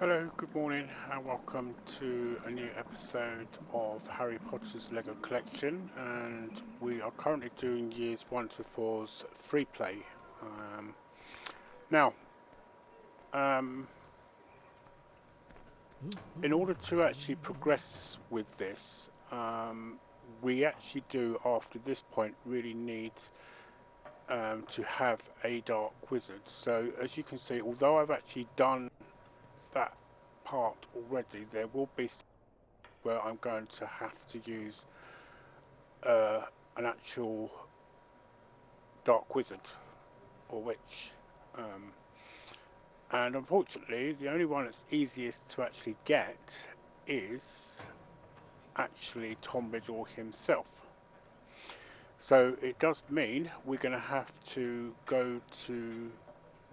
Hello, good morning, and welcome to a new episode of Harry Potter's Lego Collection. And we are currently doing years 1 to 4's free play. Now, um, in order to actually progress with this, we actually do, after this point, really need to have a dark wizard. So, as you can see, although I've actually done that part already, there will be where I'm going to have to use an actual dark wizard or witch. And unfortunately, the only one that's easiest to actually get is actually Tom Riddle himself. So it does mean we're going to have to go to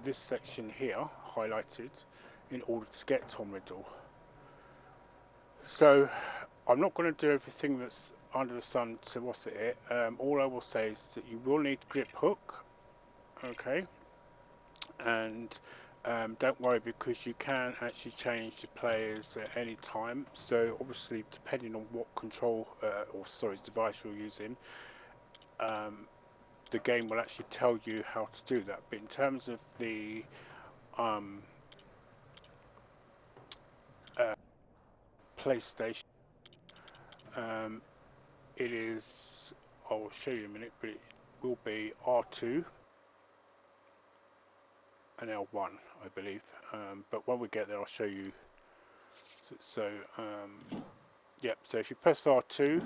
this section here, highlighted, in order to get Tom Riddle. So I'm not going to do everything that's under the sun to what's it. All I will say is that you will need grip hook, okay, and don't worry because you can actually change the players at any time. So obviously, depending on what control device you're using, the game will actually tell you how to do that. But in terms of the PlayStation, it is. I'll show you in a minute, but it will be R2 and L1, I believe. But when we get there, I'll show you. So, yep. So if you press R2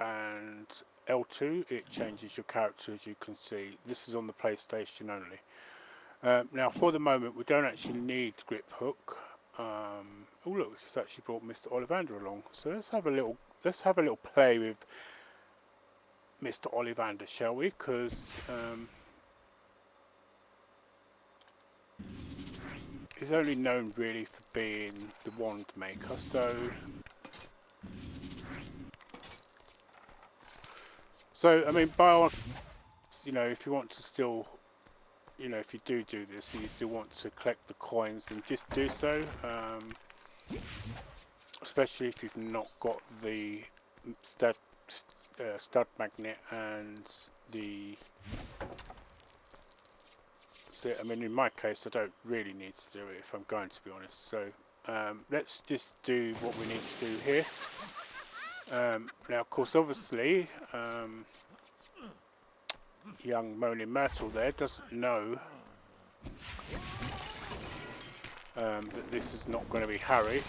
and L2, it changes your character, as you can see. This is on the PlayStation only. Now, for the moment, we don't actually need grip hook. Oh look, it's actually brought Mr. Ollivander along. So let's have a little play with Mr. Ollivander, shall we? Because he's only known really for being the wand maker. So I mean, by all, if you want to still, if you do this, you still want to collect the coins, and just do so. Especially if you've not got the stud magnet and the. So, I mean, in my case, I don't really need to do it if I'm going to be honest. So let's just do what we need to do here. Now, of course, obviously, young Moaning Myrtle there doesn't know that this is not going to be Harry.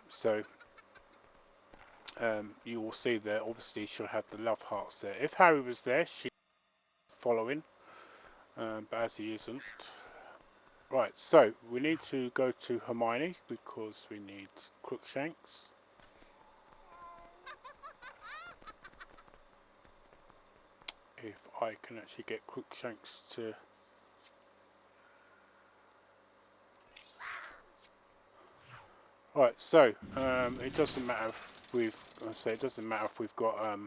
So you will see there, obviously she'll have the love hearts there. If Harry was there, she'd following, but as he isn't. Right, so we need to go to Hermione because we need Crookshanks. If I can actually get Crookshanks to... Right, so it doesn't matter if we've got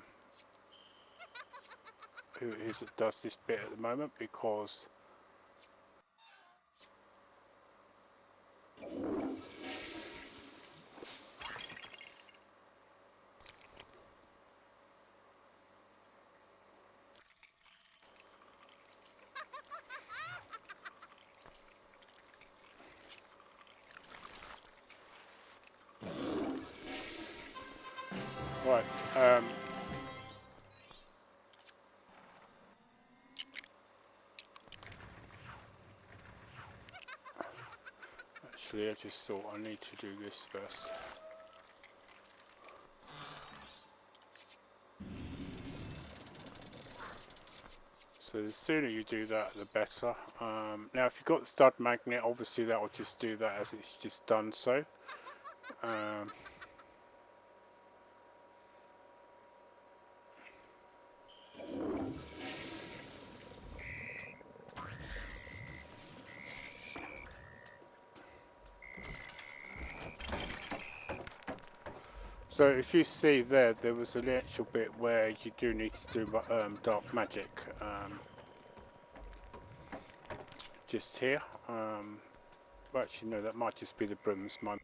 who it is that does this bit at the moment, because right. Actually, I just thought I need to do this first. So the sooner you do that, the better. Now, if you've got the stud magnet, obviously that will just do that as it's just done so. So if you see there was a little bit where you do need to do dark magic. just here. Well, actually, no, that might just be the brooms. My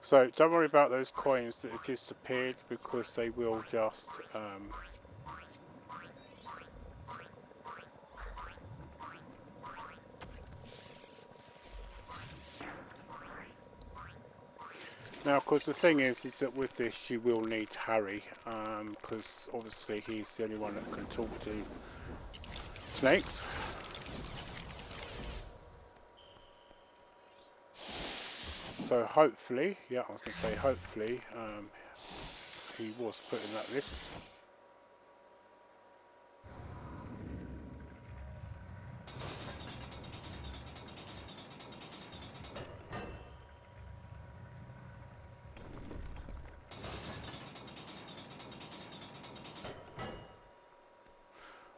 so don't worry about those coins that have disappeared, because they will just now, of course, the thing is that with this you will need Harry, because obviously he's the only one that can talk to snakes. So hopefully, yeah, I was going to say hopefully, he was put in that list.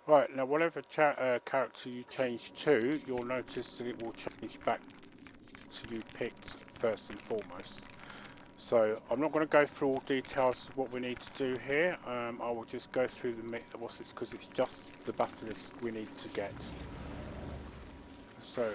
Right, now whatever character you change to, you'll notice that it will change back to you picked first and foremost. So I'm not going to go through all details of what we need to do here. I will just go through because it's just the basilisk we need to get. So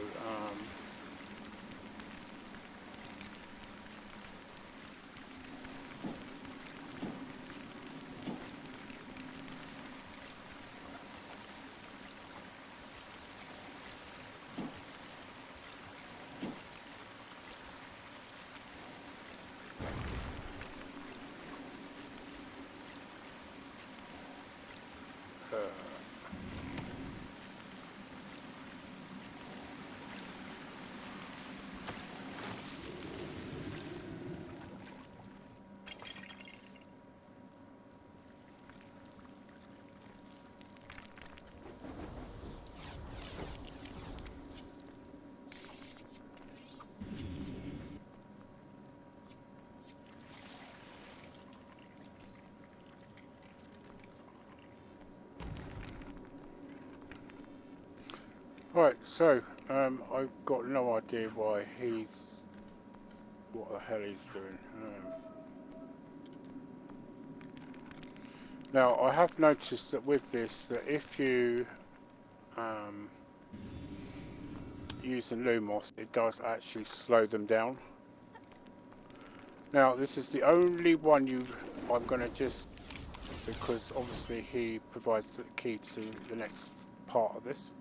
right, so I've got no idea what the hell he's doing. Now I have noticed that with this, that if you use the Lumos, it does actually slow them down. Now this is the only one I'm going to just, because obviously he provides the key to the next part of this.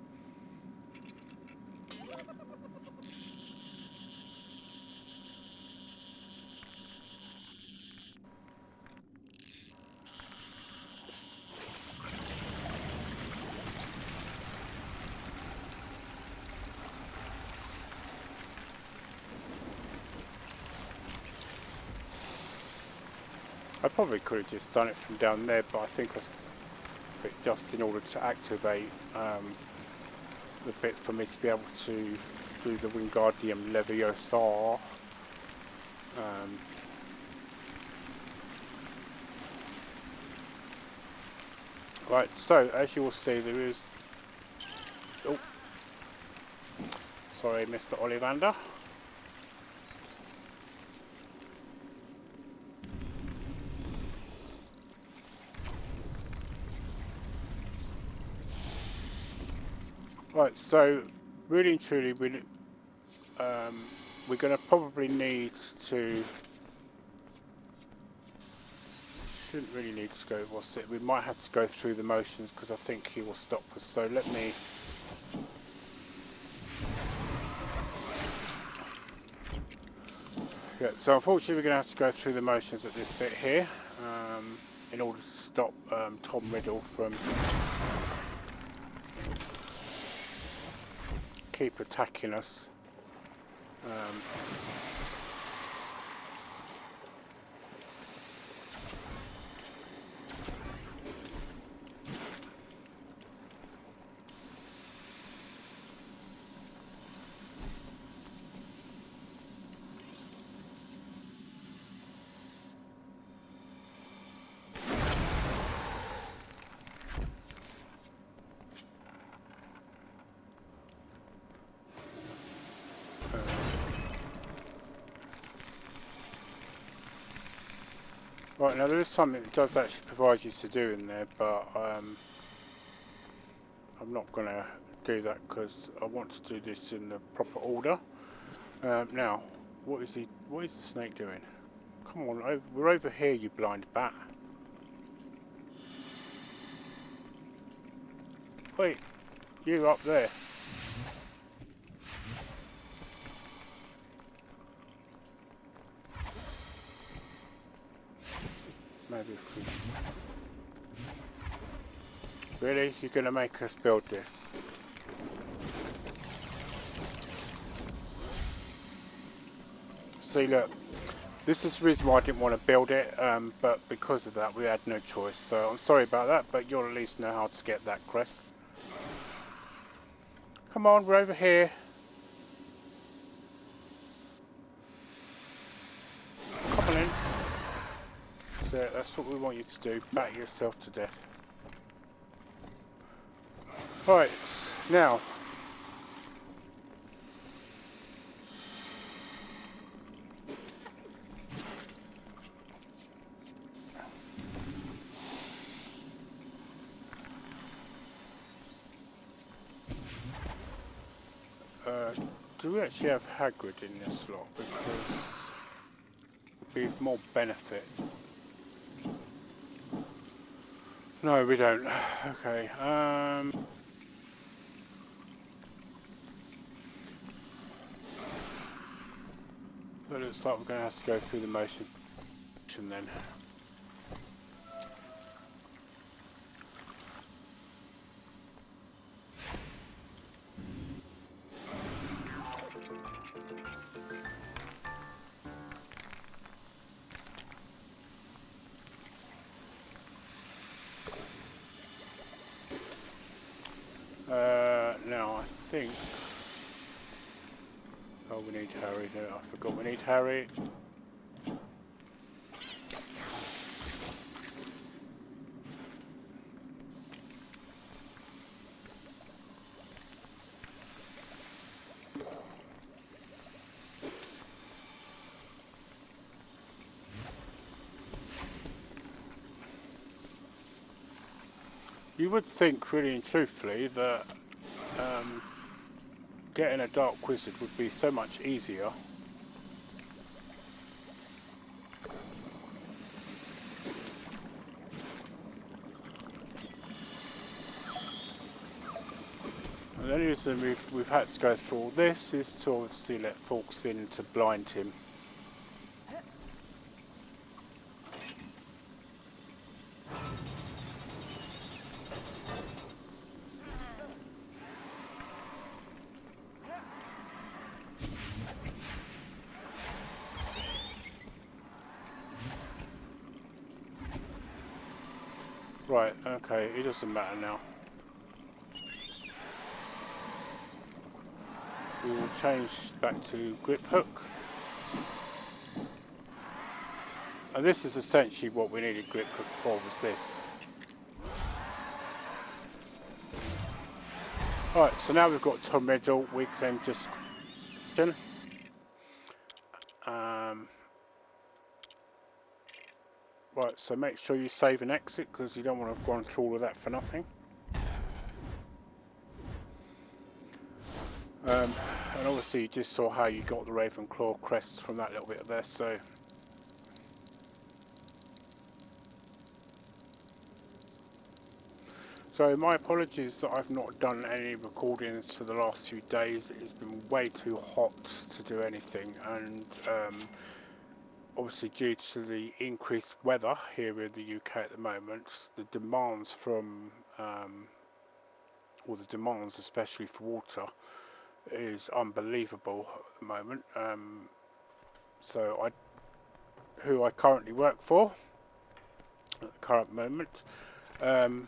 I probably could have just done it from down there, but I think just in order to activate the bit for me to be able to do the Wingardium Leviosa. Right, so as you will see, there is. Oh, sorry, Mr. Ollivander. Right, so really and truly, we're going to probably need to. Shouldn't really need to go. What's it? We might have to go through the motions because I think he will stop us. So let me. Yeah. So unfortunately, we're going to have to go through the motions at this bit here in order to stop Tom Riddle from keep attacking us. Right, now there is something it does actually provide you to do in there, but I'm not going to do that because I want to do this in the proper order. Now, what is the snake doing? Come on, we're over here, you blind bat. Wait, you up there. Maybe if we... Really? You're going to make us build this? See, look. This is the reason why I didn't want to build it, but because of that we had no choice. So I'm sorry about that, but you'll at least know how to get that crest. Come on, we're over here. Come on in. So that's what we want you to do, batter yourself to death. Right, now. Do we actually have Hagrid in this slot? Because it would be more benefit. No, we don't. Okay. But it looks like we're going to have to go through the motions then. Now I think... Oh, we need Harry. No, I forgot we need Harry. You would think, really and truthfully, that getting a Dark Wizard would be so much easier. And the only reason we've had to go through all this is to obviously let Fawkes in to blind him. Right, okay, it doesn't matter now. We will change back to grip hook. And this is essentially what we needed grip hook for, was this. Right, so now we've got Tom Riddle, we can just... Right, so make sure you save and exit, because you don't want to have gone through all of that for nothing. And obviously you just saw how you got the Ravenclaw crest from that little bit there, so... So my apologies that I've not done any recordings for the last few days. It's been way too hot to do anything, and obviously due to the increased weather here in the UK at the moment, the demands from, or the demands especially for water, is unbelievable at the moment. So who I currently work for at the current moment, and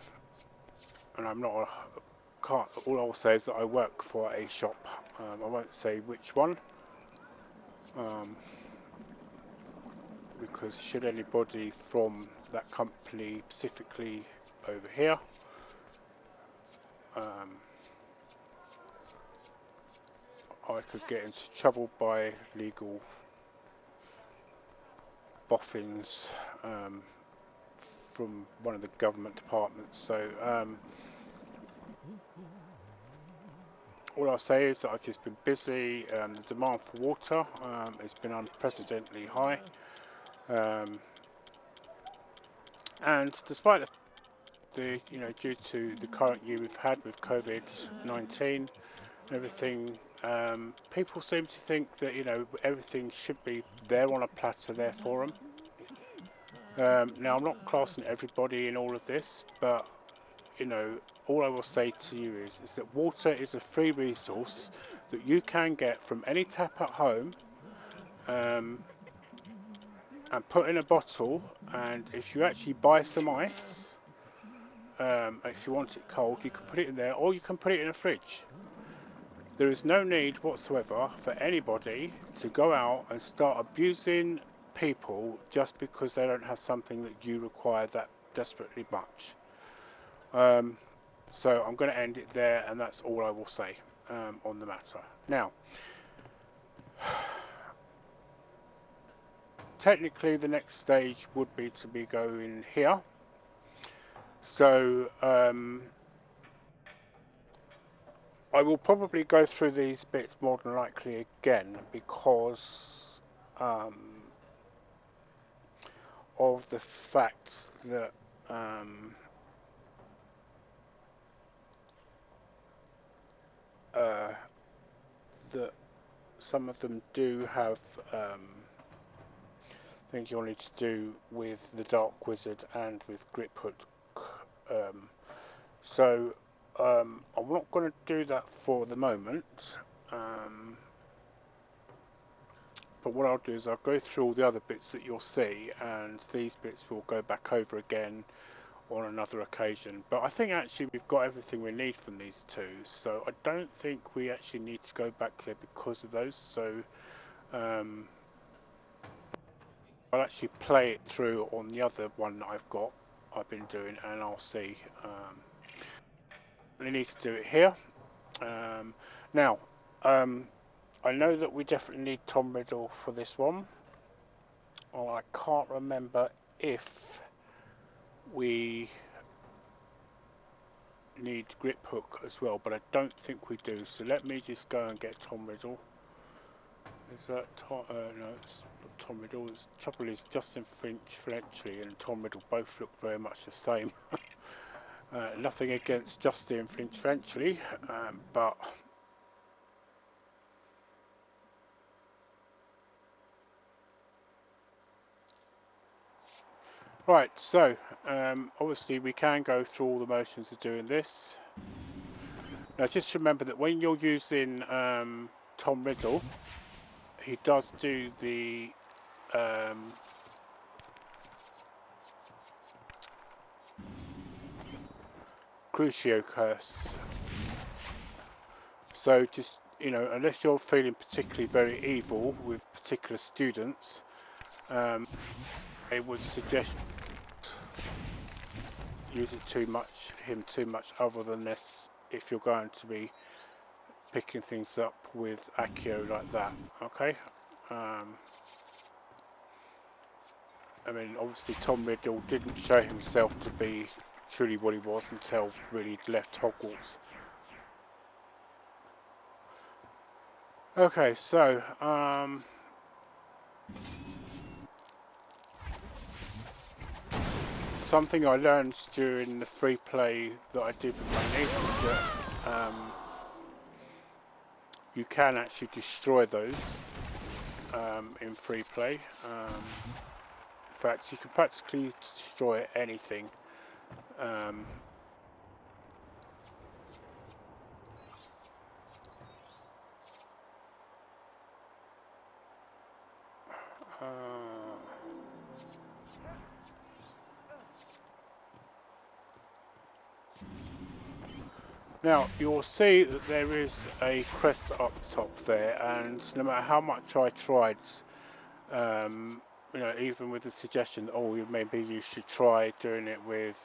I'm not all I'll say is that I work for a shop. I won't say which one, because should anybody from that company, specifically over here, I could get into trouble by legal boffins from one of the government departments. So all I'll say is that I've just been busy. The demand for water has been unprecedentedly high, and despite the due to the current year we've had with COVID-19 and everything, people seem to think that everything should be there on a platter there for them. Now I'm not classing everybody in all of this, but all I will say to you is that water is a free resource that you can get from any tap at home, and put in a bottle, and if you actually buy some ice, if you want it cold, you can put it in there, or you can put it in a fridge. There is no need whatsoever for anybody to go out and start abusing people just because they don't have something that you require that desperately much. So I'm going to end it there, and that's all I will say on the matter. Now, technically the next stage would be to be going here. So I will probably go through these bits more than likely again because of the fact that that some of them do have things you'll need to do with the Dark Wizard and with Grip Hook. So I'm not going to do that for the moment, but what I'll do is I'll go through all the other bits that you'll see, and these bits will go back over again on another occasion. But I think actually we've got everything we need from these two, so I don't think we actually need to go back there because of those. So I'll actually play it through on the other one that I've been doing, and I'll see. We need to do it here. Now, I know that we definitely need Tom Riddle for this one. Well, I can't remember if we need Grip Hook as well, but I don't think we do. So let me just go and get Tom Riddle. Is that Tom? No, it's not Tom Riddle. The trouble is Justin Fletchley and Tom Riddle both look very much the same. Nothing against Justin Fletchley, but right. So obviously we can go through all the motions of doing this. Now just remember that when you're using Tom Riddle, he does do the Crucio curse. So just, unless you're feeling particularly very evil with particular students, I would suggest using him too much other than this if you're going to be picking things up with Accio like that. Okay. I mean, obviously Tom Riddle didn't show himself to be truly what he was until really left Hogwarts. Okay, so something I learned during the free play that I did with my niece is that you can actually destroy those in free play. In fact, you can practically destroy anything. Now you'll see that there is a crest up top there, and no matter how much I tried, even with the suggestion, maybe you should try doing it with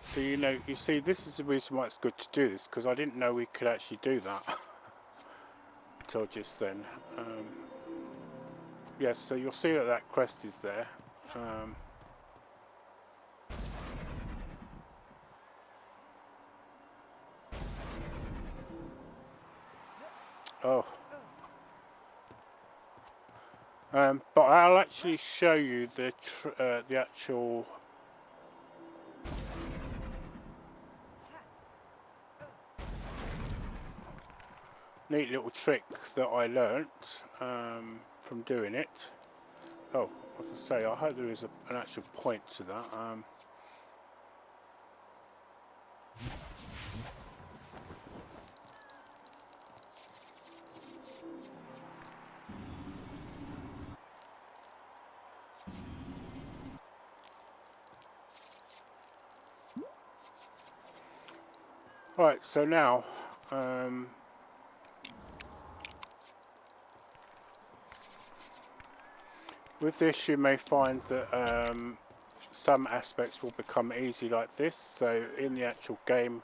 so you see this is the reason why it's good to do this, because I didn't know we could actually do that. until just then. Yes, so you'll see that that crest is there. Oh. But I'll actually show you the actual neat little trick that I learnt from doing it. Oh, I can say I hope there is an actual point to that. Right, so now with this you may find that some aspects will become easy like this. So in the actual game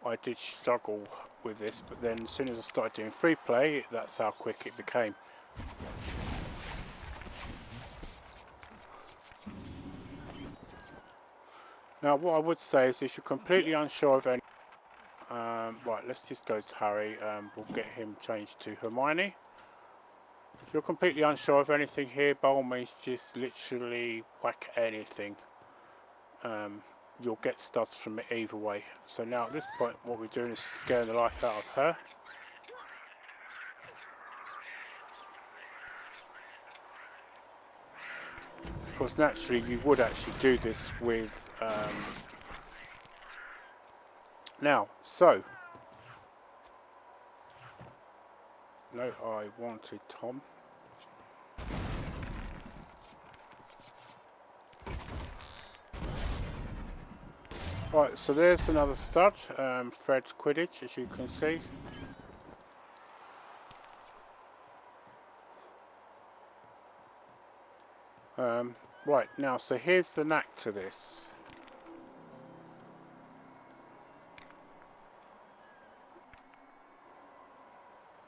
I did struggle with this, but then as soon as I started doing free play, that's how quick it became. Now what I would say is if you're completely unsure of any right, let's just go to Harry. We'll get him changed to Hermione. If you're completely unsure of anything here, by all means just literally whack anything. You'll get studs from it either way. So now at this point what we're doing is scaring the life out of her. Of course naturally you would actually do this with now, so no, I wanted Tom. Right, so there's another stud, Fred Quidditch, as you can see. Right, now, so here's the knack to this.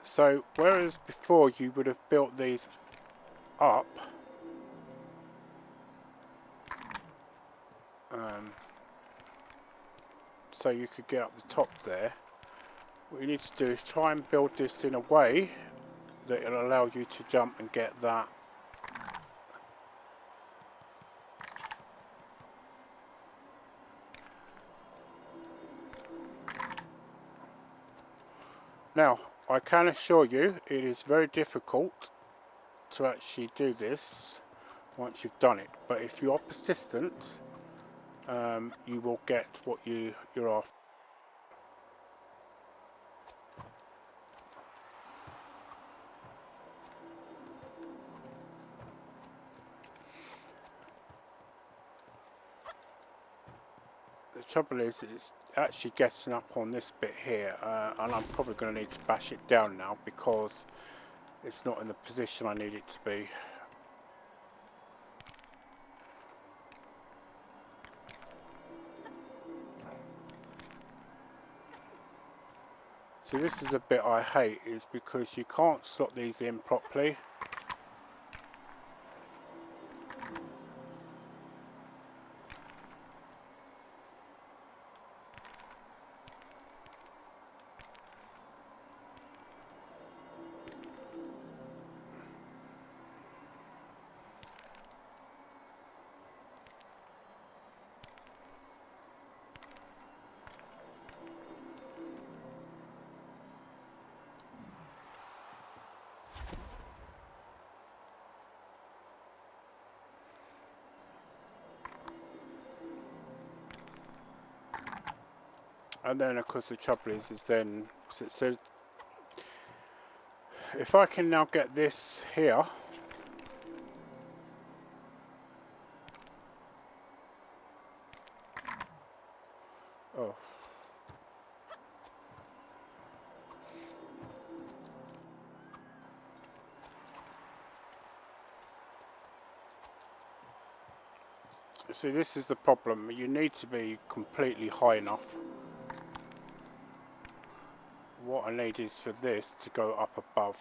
So, whereas before you would have built these up, so you could get up the top there, what you need to do is try and build this in a way that it'll allow you to jump and get that now. I can assure you it is very difficult to actually do this once you've done it, but if you are persistent you will get what you're after. The trouble is it's actually getting up on this bit here, and I'm probably going to need to bash it down now because it's not in the position I need it to be. So this is a bit I hate, is because you can't slot these in properly. And then of course the trouble is then, so if I can now get this here, oh, see this is the problem, you need to be completely high enough. what I need is for this to go up above.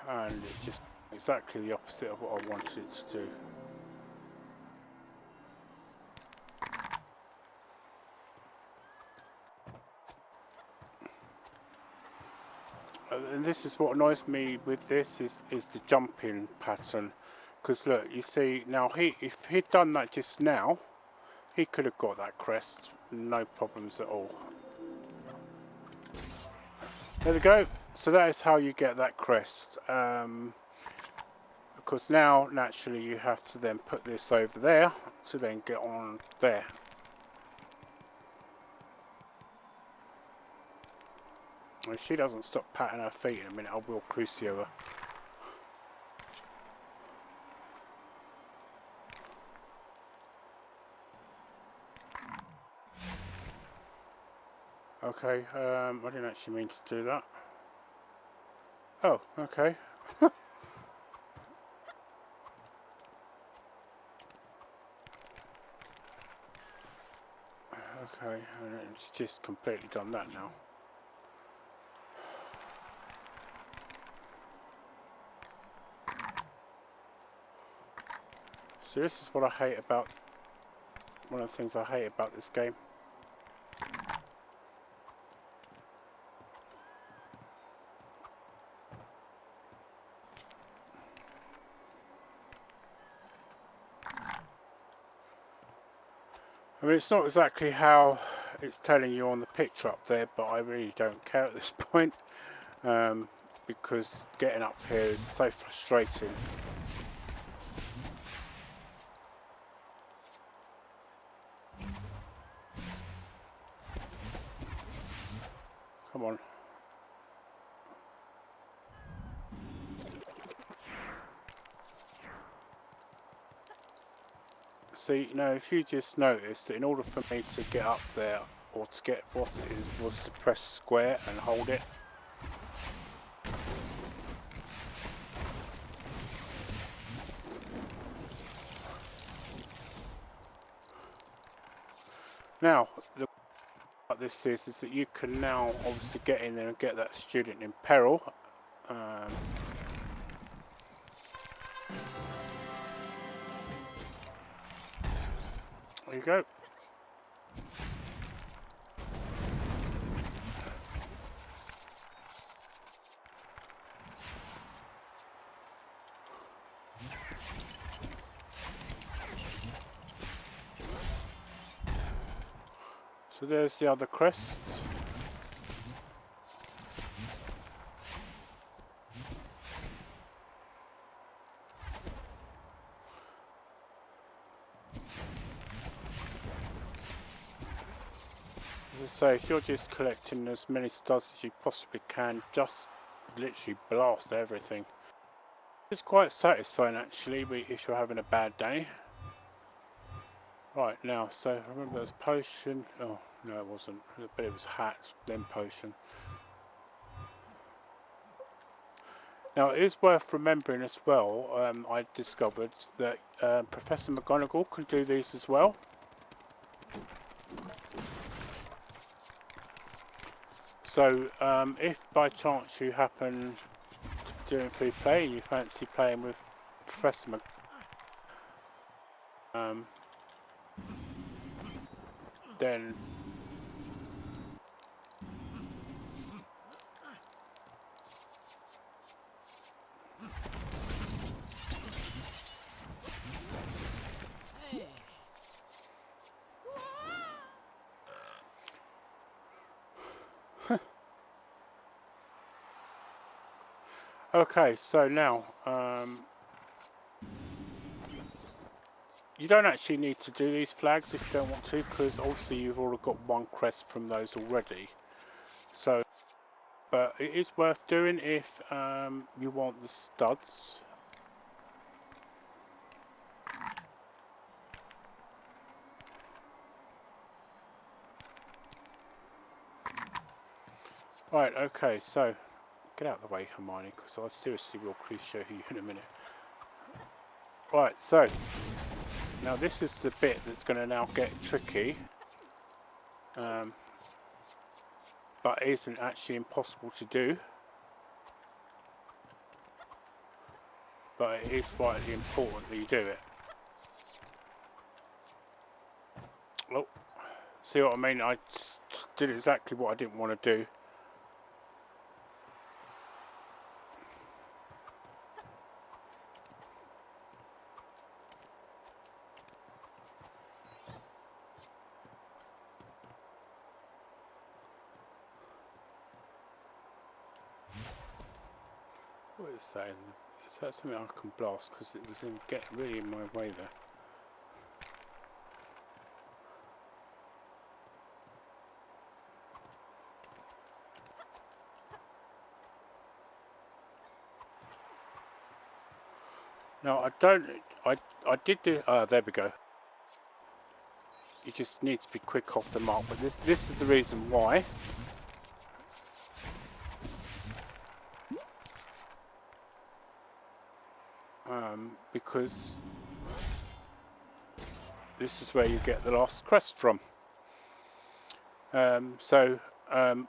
And it's just exactly the opposite of what I wanted it to do. And this is what annoys me with this is the jumping pattern, because look, you see now, if he'd done that just now, he could have got that crest, no problems at all. There we go. So that is how you get that crest. Because now naturally you have to then put this over there to then get on there. If she doesn't stop patting her feet in a minute, I will crucio her. Okay, I didn't actually mean to do that. Oh, okay. Okay, and it's just completely done that now. So this is what I hate about, one of the things I hate about this game. I mean, it's not exactly how it's telling you on the picture up there, but I really don't care at this point, because getting up here is so frustrating. Come on. See, now if you just notice that in order for me to get up there, or to get what it is, was to press square and hold it. Now, what this is that you can now obviously get in there and get that student in peril. There you go. So there's the other crests. As I say, if you're just collecting as many studs as you possibly can, just literally blast everything. It's quite satisfying actually if you're having a bad day. Right, now, so remember there's potion. Oh, no, it wasn't. But it was hats, then potion. Now, it is worth remembering as well, I discovered that Professor McGonagall can do these as well. So, if by chance you happen to be doing free play, you fancy playing with Professor McGonagall, then okay, so now you don't actually need to do these flags if you don't want to, because obviously you've already got one crest from those already. So, but it is worth doing if you want the studs. Right, okay, so get out of the way, Hermione, because I seriously will show you in a minute. Right, so now this is the bit that's going to now get tricky. but it isn't actually impossible to do. But it is vitally important that you do it. Oh, see what I mean? I just did exactly what I didn't want to do. What is that? Is that something I can blast? Because it was really in my way there. No, I don't. I did do. There we go. You just need to be quick off the mark. But this is the reason why. Because this is where you get the last crest from.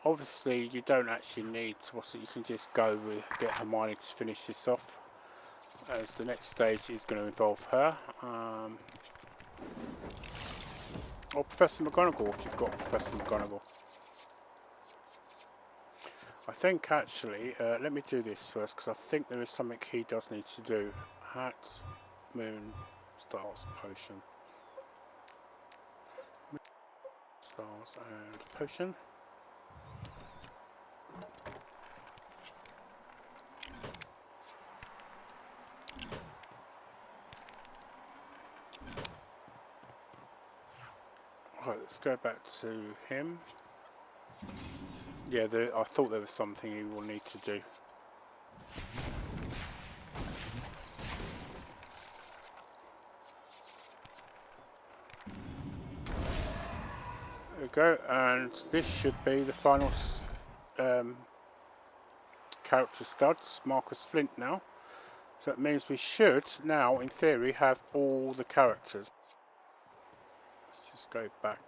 Obviously you don't actually need to, you can just go with get Hermione to finish this off, as the next stage is going to involve her, or Professor McGonagall if you've got Professor McGonagall. I think actually, let me do this first because I think there is something he does need to do. Hat, moon, stars, potion. Stars and potion. Right, let's go back to him. Yeah, I thought there was something he will need to do. There we go, and this should be the final character studs, Marcus Flint now. So that means we should now, in theory, have all the characters. Let's just go back.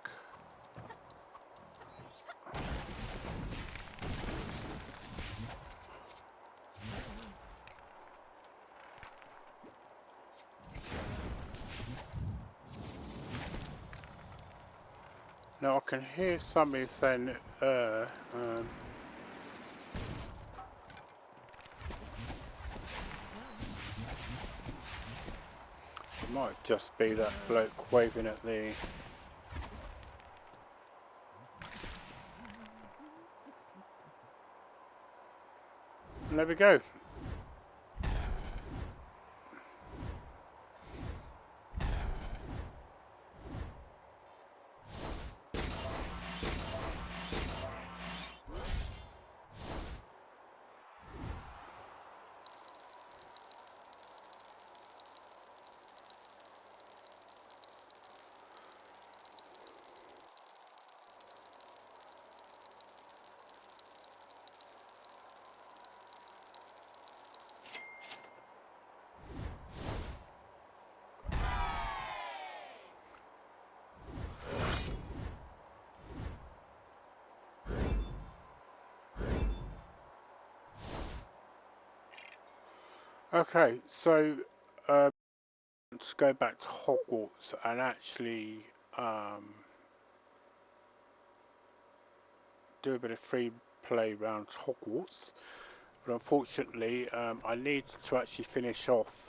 Now I can hear somebody saying, it might just be that bloke waving at the... And there we go. Okay, so let's go back to Hogwarts and actually do a bit of free play around Hogwarts. But unfortunately, I need to actually finish off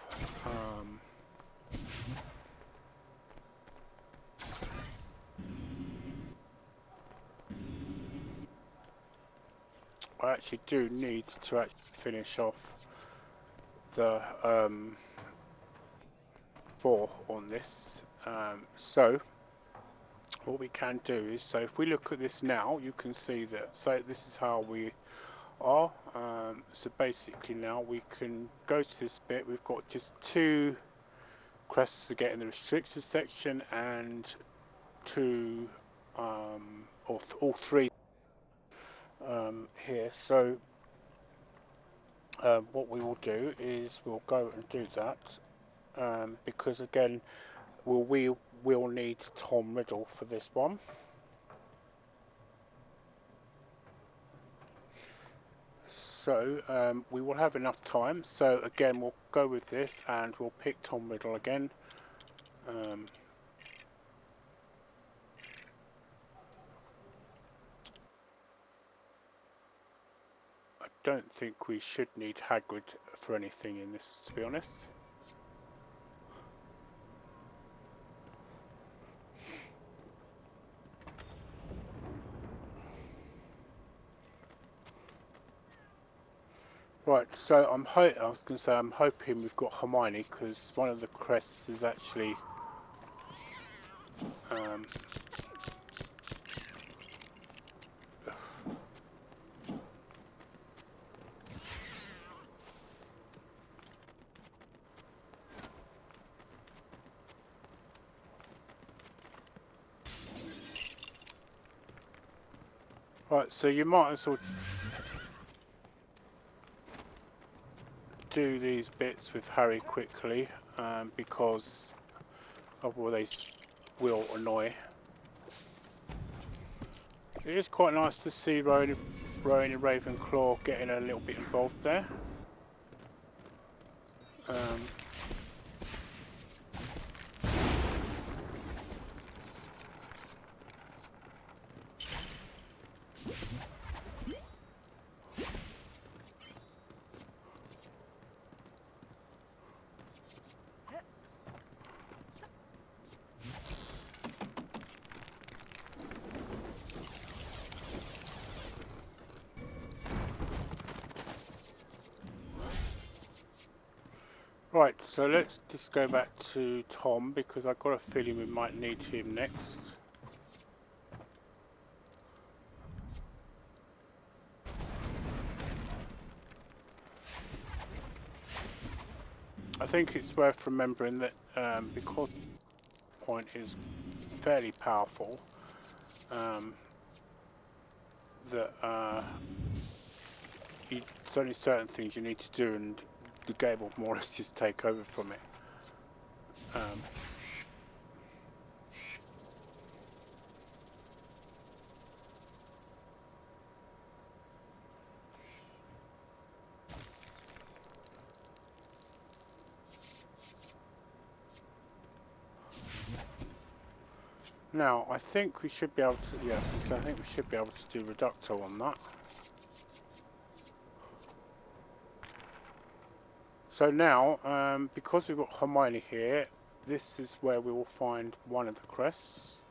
I actually do need to actually finish off the 4 on this. So what we can do is, so if we look at this now, you can see that, so this is how we are. So basically now we can go to this bit. We've got just 2 crests to get in the restricted section and 2 or all 3 here. So what we will do is we'll go and do that, because again we will need Tom Riddle for this one. so we will have enough time. So again, we'll go with this and we'll pick Tom Riddle again. I don't think we should need Hagrid for anything in this, to be honest. Right, so I was going to say I'm hoping we've got Hermione, because one of the crests is actually right, so you might as well do these bits with Harry quickly, because otherwise they will annoy. It is quite nice to see Rowan and Ravenclaw getting a little bit involved there. Right, so let's just go back to Tom, because I've got a feeling we might need him next. I think it's worth remembering that because point is fairly powerful, that there's only certain things you need to do, and the game will more or less just take over from it. Now, I think we should be able to, yeah, so I think we should be able to do Reducto on that. So now, because we've got Hermione here, this is where we will find one of the crests.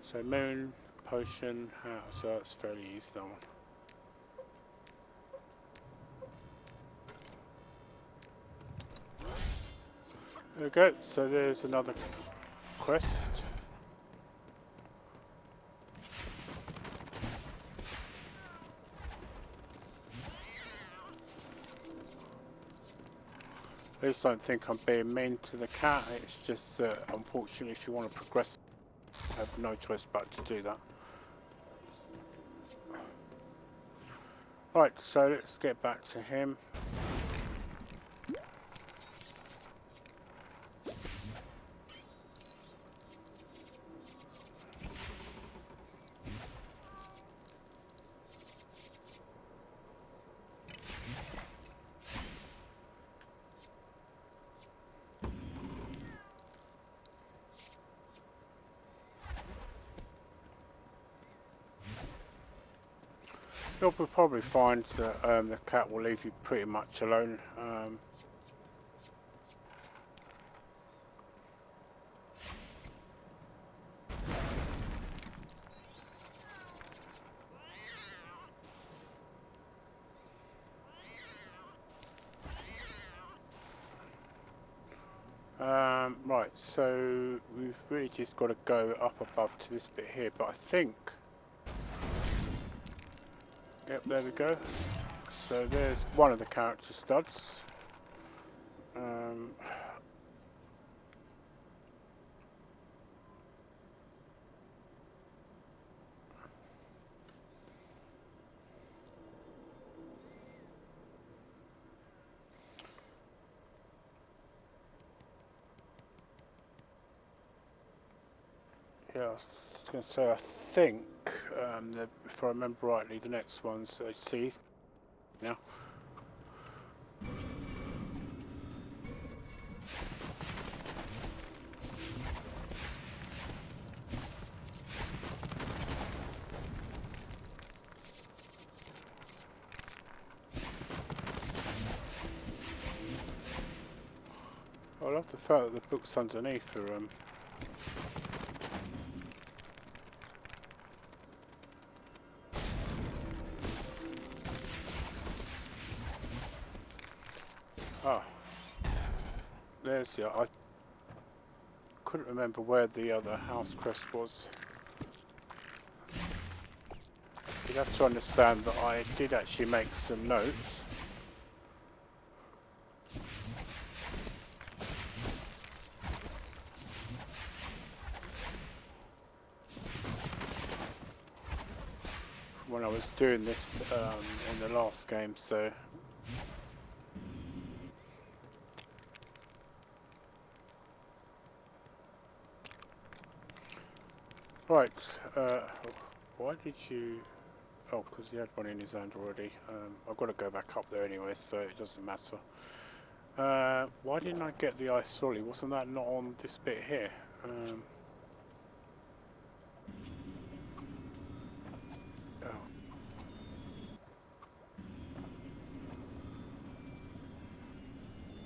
So Moon, Potion, so that's fairly easy, that one. There we go, so there's another quest. Please don't think I'm being mean to the cat, it's just that unfortunately if you want to progress, you have no choice but to do that. Right, so let's get back to him. You'll probably find that the cat will leave you pretty much alone. Right, so we've really just got to go up above to this bit here, but I think... Yep, there we go. So there's one of the character studs. Yeah, was going to say, I think, if I remember rightly, the next one's see now. I love the fact that the books underneath are oh, there's the. I couldn't remember where the other house crest was. You'd have to understand that I did actually make some notes. When I was doing this in the last game, so right. Why did you? Oh, because he had one in his hand already. I've got to go back up there anyway, so it doesn't matter. Why didn't I get the ice trolley? Wasn't that not on this bit here? Oh.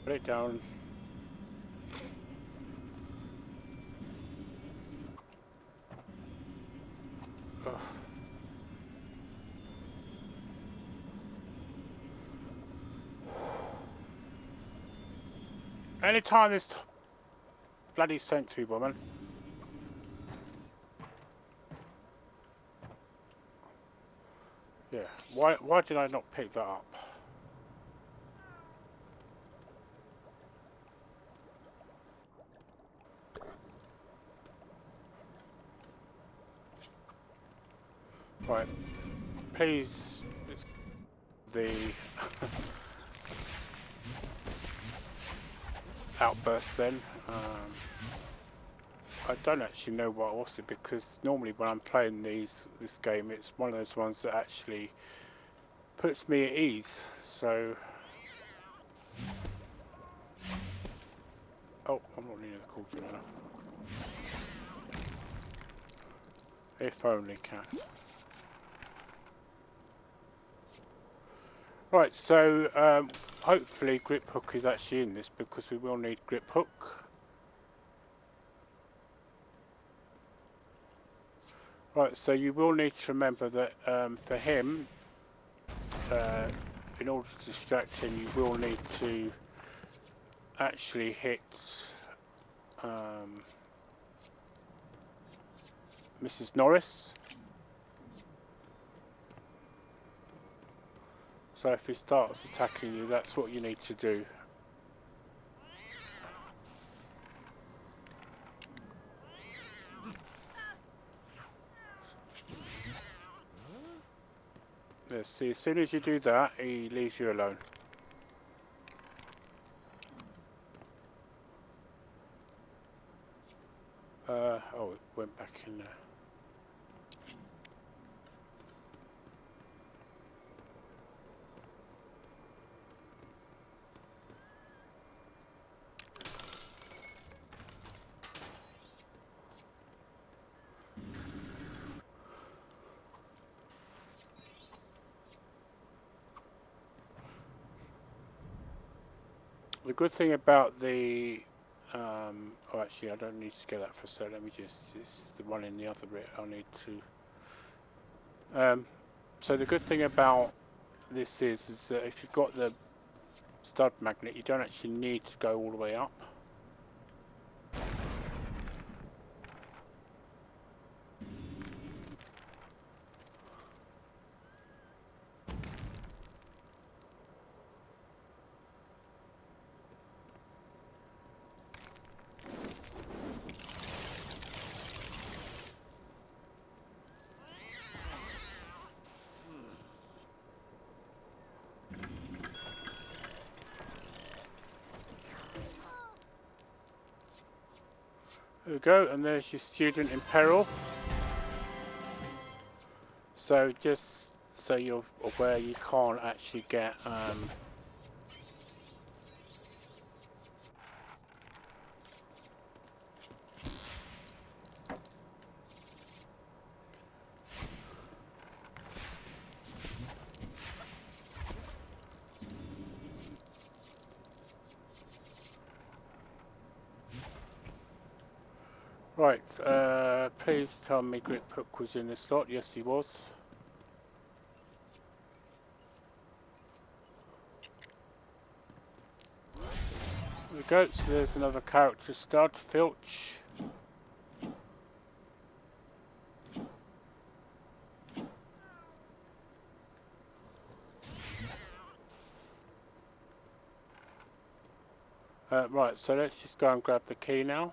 Put it down. Oh. Anytime this bloody sentry woman. Yeah. Why did I not pick that up? Right. Please. It's the outburst then. I don't actually know what was it, because normally when I'm playing this game, it's one of those ones that actually puts me at ease. So, oh, I'm not near the cauldron enough. If only, cat. Right, so hopefully grip hook is actually in this, because we will need grip hook. Right, so you will need to remember that for him, in order to distract him, you will need to actually hit Mrs. Norris. So if he starts attacking you, that's what you need to do. Yeah, see, as soon as you do that, he leaves you alone. Oh, it went back in there. The good thing about the oh, actually I don't need to get that for a sec. Let me just, it's the one in the other bit I need to so the good thing about this is that if you've got the stud magnet, you don't actually need to go all the way up. There we go, and there's your student in peril. So just so you're aware, you can't actually get right, please tell me Grip Hook was in the slot. Yes, he was. There we go, so there's another character stud, Filch. Right, so let's just go and grab the key now.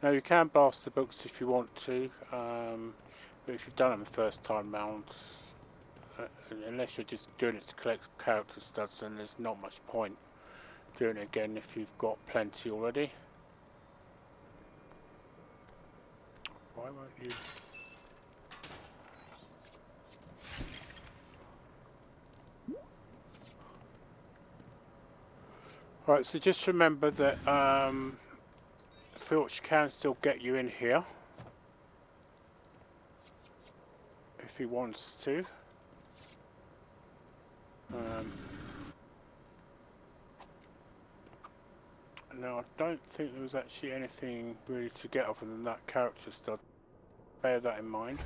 Now you can blast the books if you want to, but if you've done them the first time round, unless you're just doing it to collect character studs, then there's not much point doing it again if you've got plenty already. Why won't you? Right, so just remember that Filch can still get you in here if he wants to. Now I don't think there was actually anything really to get other than that character stud. Bear that in mind.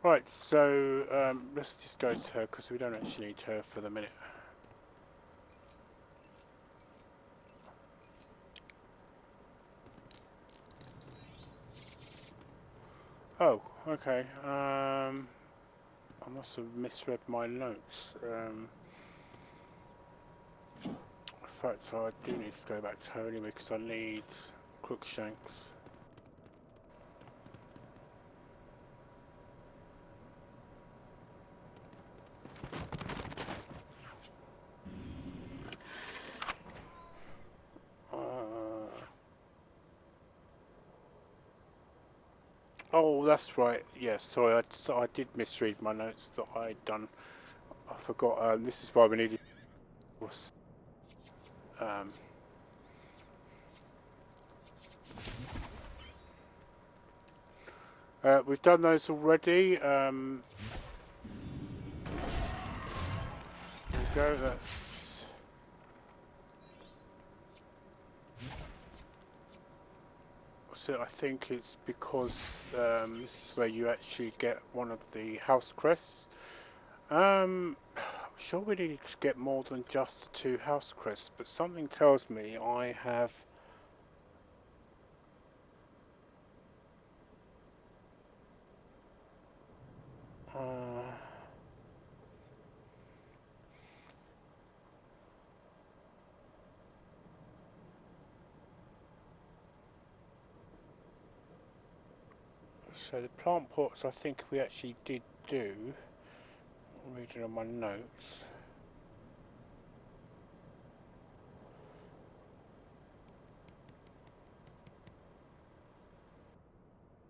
Right, so let's just go to her because we don't actually need her for the minute. Oh, okay. I must have misread my notes. In fact, so I do need to go back to her anyway because I need Crookshanks. Oh, that's right. Yes, sorry, I did misread my notes that I'd done. I forgot. This is why we needed. We've done those already. There we go. That's. So I think it's because this is where you actually get one of the house crests. I'm sure we need to get more than just 2 house crests, but something tells me I have. So the plant pots I think we actually did do. I'm reading on my notes.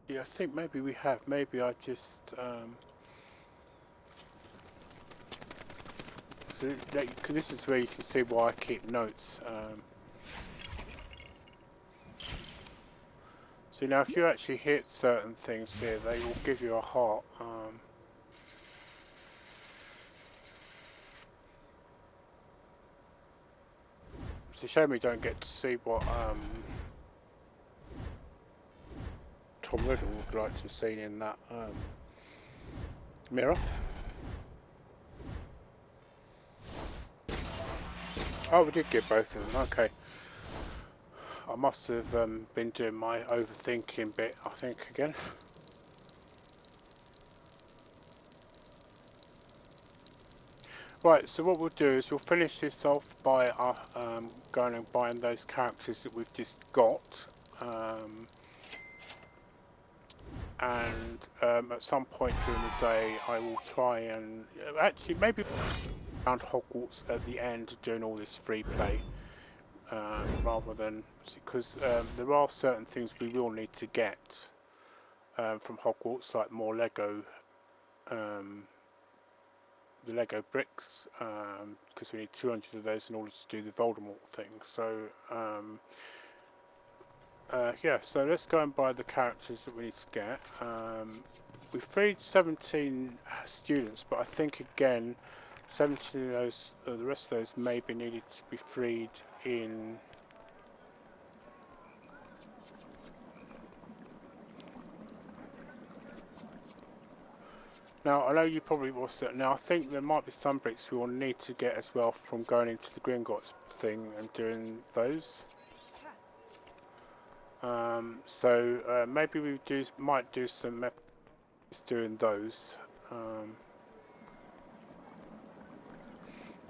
Yeah, I think maybe we have. Maybe I just so this is where you can see why I keep notes. So now if you actually hit certain things here, they will give you a heart. It's a shame we don't get to see what Tom Riddle would like to have seen in that mirror. Oh, we did get both of them, okay. I must have been doing my overthinking bit, I think, again. Right, so what we'll do is we'll finish this off by going and buying those characters that we've just got. And at some point during the day I will try and actually maybe around Hogwarts at the end doing all this free play. rather than, because there are certain things we will need to get from Hogwarts, like more Lego, the Lego bricks, because we need 200 of those in order to do the Voldemort thing. So yeah, so let's go and buy the characters that we need to get. We freed 17 students, but I think again 17 of those, the rest of those may be needed to be freed in. Now I know you probably will say, now I think there might be some bricks we will need to get as well from going into the Gringotts thing and doing those. So maybe we might do some methods doing those.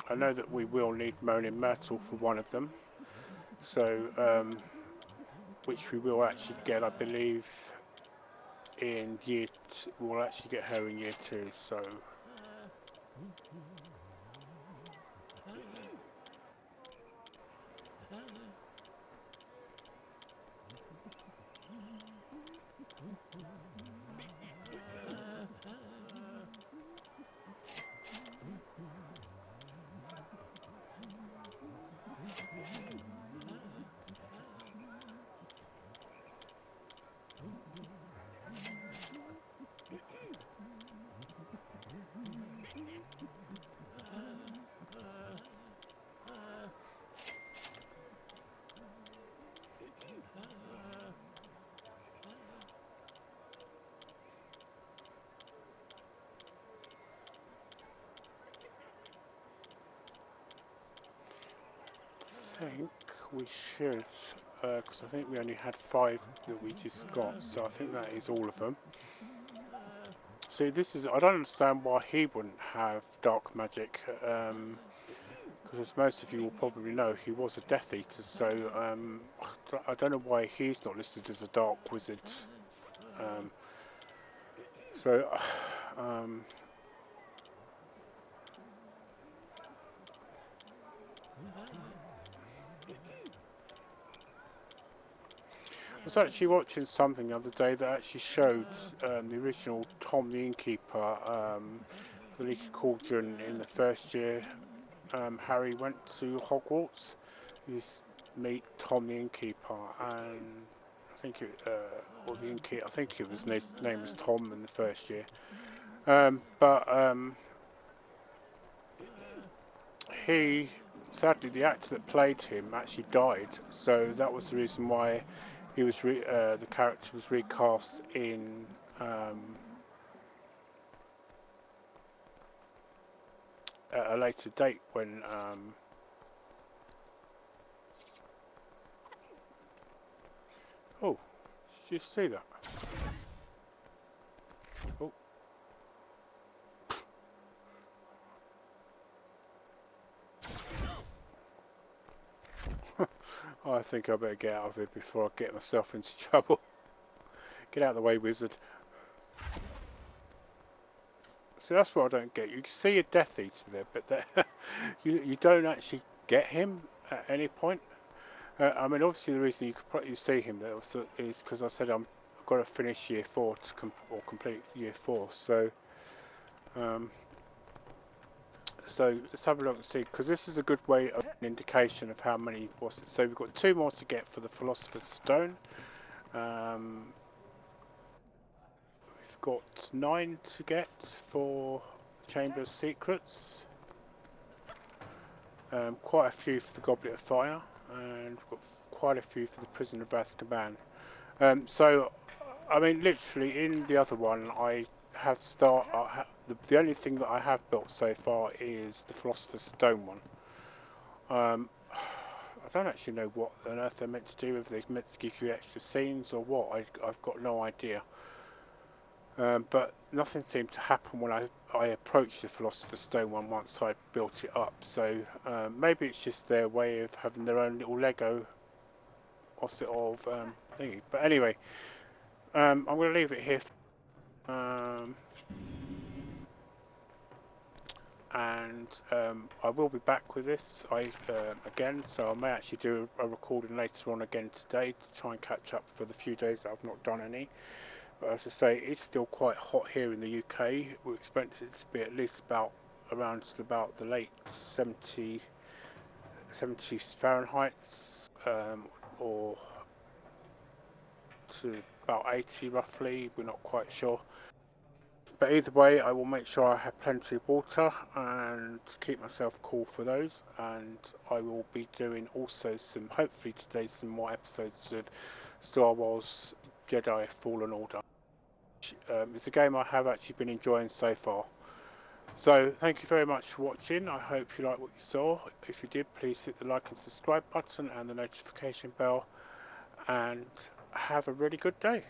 I know that we will need Moaning Myrtle for one of them, so which we will actually get, I believe, in year. We'll actually get her in year 2. So. I think we should, because I think we only had 5 that we just got, so I think that is all of them. See, this is, I don't understand why he wouldn't have dark magic, because as most of you will probably know, he was a Death Eater, so I don't know why he's not listed as a dark wizard. So I was actually watching something the other day that actually showed the original Tom the Innkeeper, the Leaky Cauldron in the first year Harry went to Hogwarts. You meet Tom the Innkeeper, and I think or the Innkeeper, I think it was his name was Tom in the first year. But he, sadly, the actor that played him actually died, so that was the reason why he was the character was recast in at a later date when oh, did you see that? Oh. Oh, I think I better get out of here before I get myself into trouble. Get out of the way, wizard. So that's what I don't get. You can see a Death Eater there, but you don't actually get him at any point. I mean, obviously the reason you could probably see him there is because I said I've got to finish year 4 to or complete year 4. So, so let's have a look and see, because this is a good way of an indication of how many was it. So we've got 2 more to get for the Philosopher's Stone. We've got 9 to get for the Chamber of Secrets. Quite a few for the Goblet of Fire, and we've got quite a few for the Prisoner of Azkaban. So, I mean, literally in the other one, I have the only thing that I have built so far is the Philosopher's Stone one. I don't actually know what on earth they're meant to do, if they're meant to give you extra scenes or what. I've got no idea. But nothing seemed to happen when I approached the Philosopher's Stone one once I built it up. So maybe it's just their way of having their own little Lego thingy. But anyway, I'm going to leave it here. and I will be back with this again, so I may actually do a recording later on again today to try and catch up for the few days that I've not done any. But as I say, it's still quite hot here in the UK. We expect it to be at least around the late 70 Fahrenheit, or to about 80 roughly. We're not quite sure. But either way, I will make sure I have plenty of water and keep myself cool for those. And I will be doing also hopefully today, some more episodes of Star Wars Jedi Fallen Order. It's a game I have actually been enjoying so far. So thank you very much for watching. I hope you liked what you saw. If you did, please hit the like and subscribe button and the notification bell. And have a really good day.